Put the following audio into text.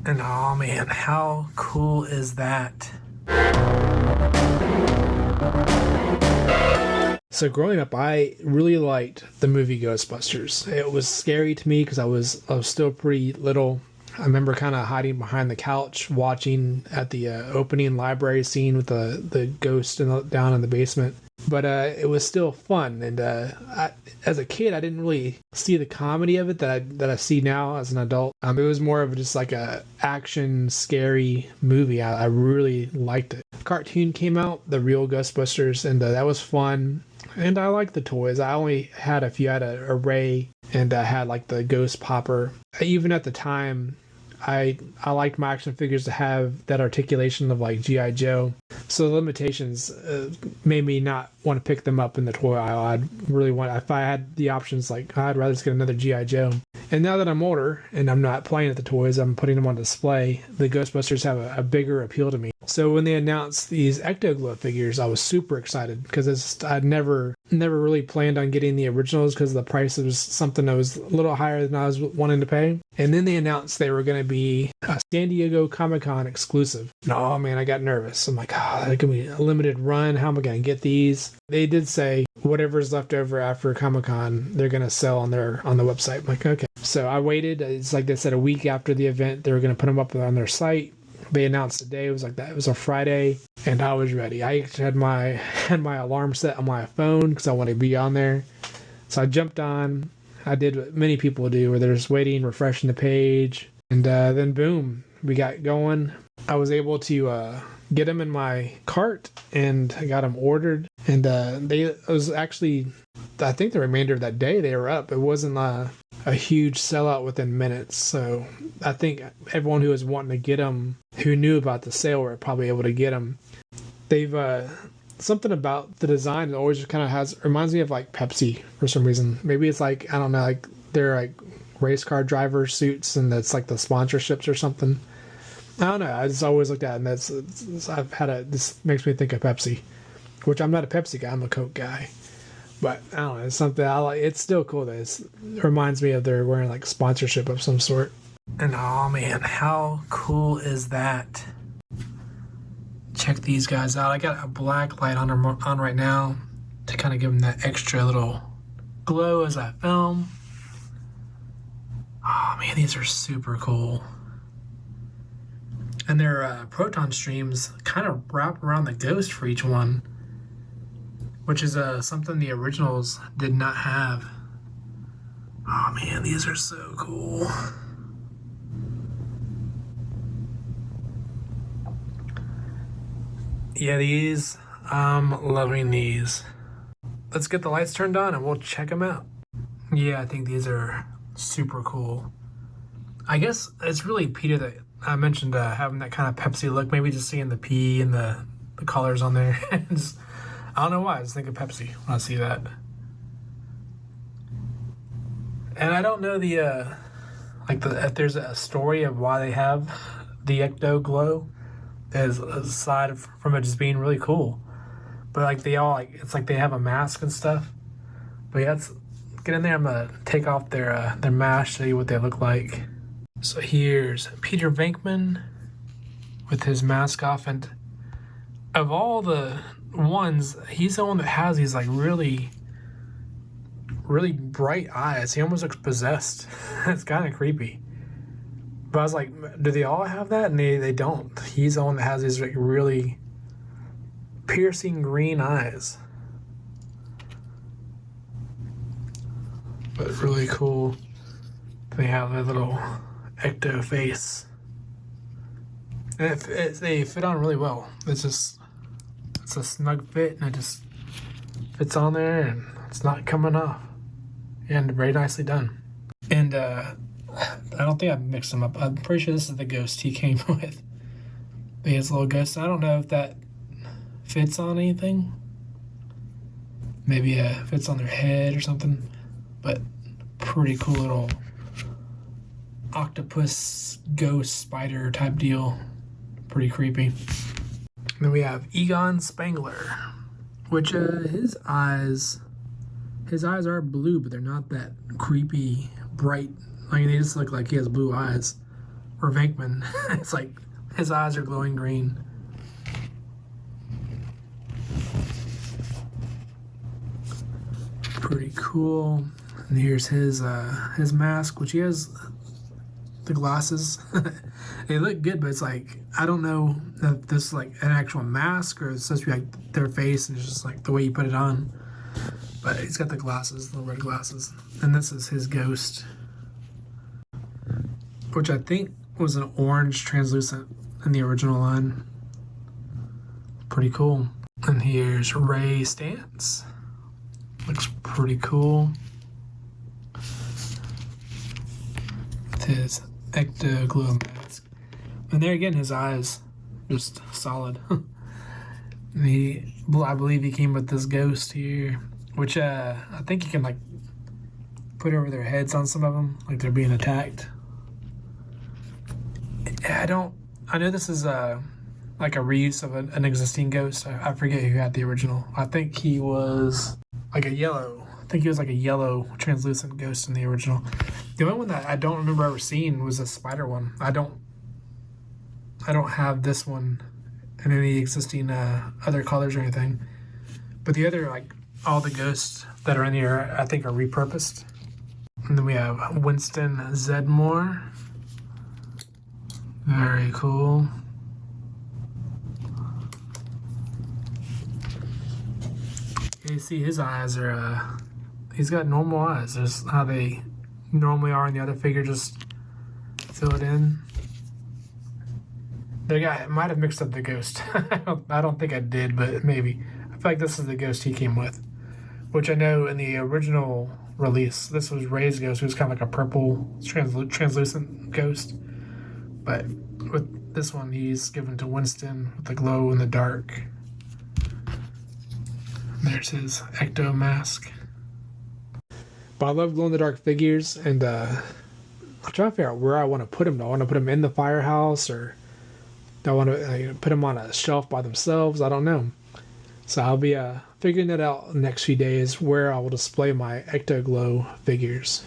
And oh man, how cool is that? So growing up, I really liked the movie Ghostbusters. It was scary to me because I was still pretty little. I remember kind of hiding behind the couch watching at the opening library scene with the ghost down in the basement. But it was still fun, and as a kid, I didn't really see the comedy of it that I see now as an adult. It was more of just like a action, scary movie. I really liked it. Cartoon came out, the Real Ghostbusters, and that was fun. And I liked the toys. I only had a few. I had a Ray, and I had like the Ghost Popper. Even at the time, I liked my action figures to have that articulation of like G.I. Joe. So the limitations made me not want to pick them up in the toy aisle. I'd really want, if I had the options, like I'd rather just get another G.I. Joe. And now that I'm older and I'm not playing at the toys, I'm putting them on display, the Ghostbusters have a bigger appeal to me. So when they announced these Ecto Glow figures, I was super excited because I'd never really planned on getting the originals because the price was something that was a little higher than I was wanting to pay. And then they announced they were going to be a San Diego Comic-Con exclusive. And oh man, I got nervous. I'm like, oh, that could be a limited run. How am I going to get these? They did say whatever's left over after Comic-Con, they're going to sell on the website. I'm like, okay. So I waited. It's like they said a week after the event, they were going to put them up on their site. They announced the day. It was like that. It was a Friday, and I was ready. I had my alarm set on my phone because I wanted to be on there. So I jumped on. I did what many people do, where they're just waiting, refreshing the page, and then boom, we got going. I was able to get them in my cart, and I got them ordered. And it was actually, I think the remainder of that day they were up. It wasn't a huge sellout within minutes. So I think everyone who was wanting to get them, who knew about the sale, were probably able to get them. They've something about the design that always kind of reminds me of like Pepsi for some reason. Maybe it's like, I don't know, like they're like race car driver suits and that's like the sponsorships or something. I don't know. I just always looked at it, and this makes me think of Pepsi, which I'm not a Pepsi guy. I'm a Coke guy. But I don't know, it's something I like. It's still cool that it reminds me of they're wearing like sponsorship of some sort. And oh man, how cool is that? Check these guys out. I got a black light on right now to kind of give them that extra little glow as I film. Oh man, these are super cool. And their proton streams kind of wrap around the ghost for each one, which is something the originals did not have. Oh man, these are so cool. Yeah, I'm loving these. Let's get the lights turned on and we'll check them out. Yeah, I think these are super cool. I guess it's really Peter that I mentioned having that kind of Pepsi look, maybe just seeing the P and the colors on there. I don't know why, I just think of Pepsi when I see that. And I don't know if there's a story of why they have the Ecto Glow as aside from it just being really cool. But like they all it's like they have a mask and stuff. But yeah, let's get in there. I'm gonna take off their mask, show you what they look like. So here's Peter Venkman with his mask off, and of all the ones, he's the one that has these like really bright eyes. He almost looks possessed. It's kind of creepy. But I was like, do they all have that? And they don't. He's the one that has these like really piercing green eyes. But really cool. They have a little ecto face. And they fit on really well. It's a snug fit, and it just fits on there, and it's not coming off. And very nicely done. And I don't think I've mixed them up. I'm pretty sure this is the ghost he came with. His little ghost. I don't know if that fits on anything. Maybe it fits on their head or something. But pretty cool little octopus, ghost, spider type deal. Pretty creepy. Then we have Egon Spangler, which his eyes are blue, but they're not that creepy, bright. I mean, they just look like he has blue eyes. or Venkman. It's like his eyes are glowing green. Pretty cool. And here's his mask, which he has the glasses. They look good, but it's like, I don't know if this is like an actual mask or it's supposed to be like their face and it's just like the way you put it on. But he's got the glasses, the red glasses. And this is his ghost, which I think was an orange translucent in the original line. Pretty cool. And here's Ray Stantz. Looks pretty cool. With his Ecto Glow mask. And there again, his eyes just solid. I believe he came with this ghost here, which I think you can like put over their heads on some of them, like they're being attacked. I know this is like a reuse of an existing ghost. I forget who had the original. I think he was like a yellow. I think he was like a yellow translucent ghost in the original. The only one that I don't remember ever seeing was a spider one. I don't have this one in any existing other colors or anything. But the other, like, all the ghosts that are in here, I think are repurposed. And then we have Winston Zedmore. Very cool. You see his eyes are, he's got normal eyes. There's how they normally are in the other figure, just fill it in. The guy might have mixed up the ghost. I don't think I did, but maybe. I feel like this is the ghost he came with, which I know in the original release, this was Ray's ghost, who was kind of like a purple translucent ghost. But with this one, he's given to Winston with the glow in the dark. There's his Ecto mask. But I love glow-in-the-dark figures, and I'm trying to figure out where I want to put them. Do I want to put them in the firehouse, or do I want to put them on a shelf by themselves? I don't know. So I'll be figuring that out in the next few days, where I will display my Ecto Glow figures.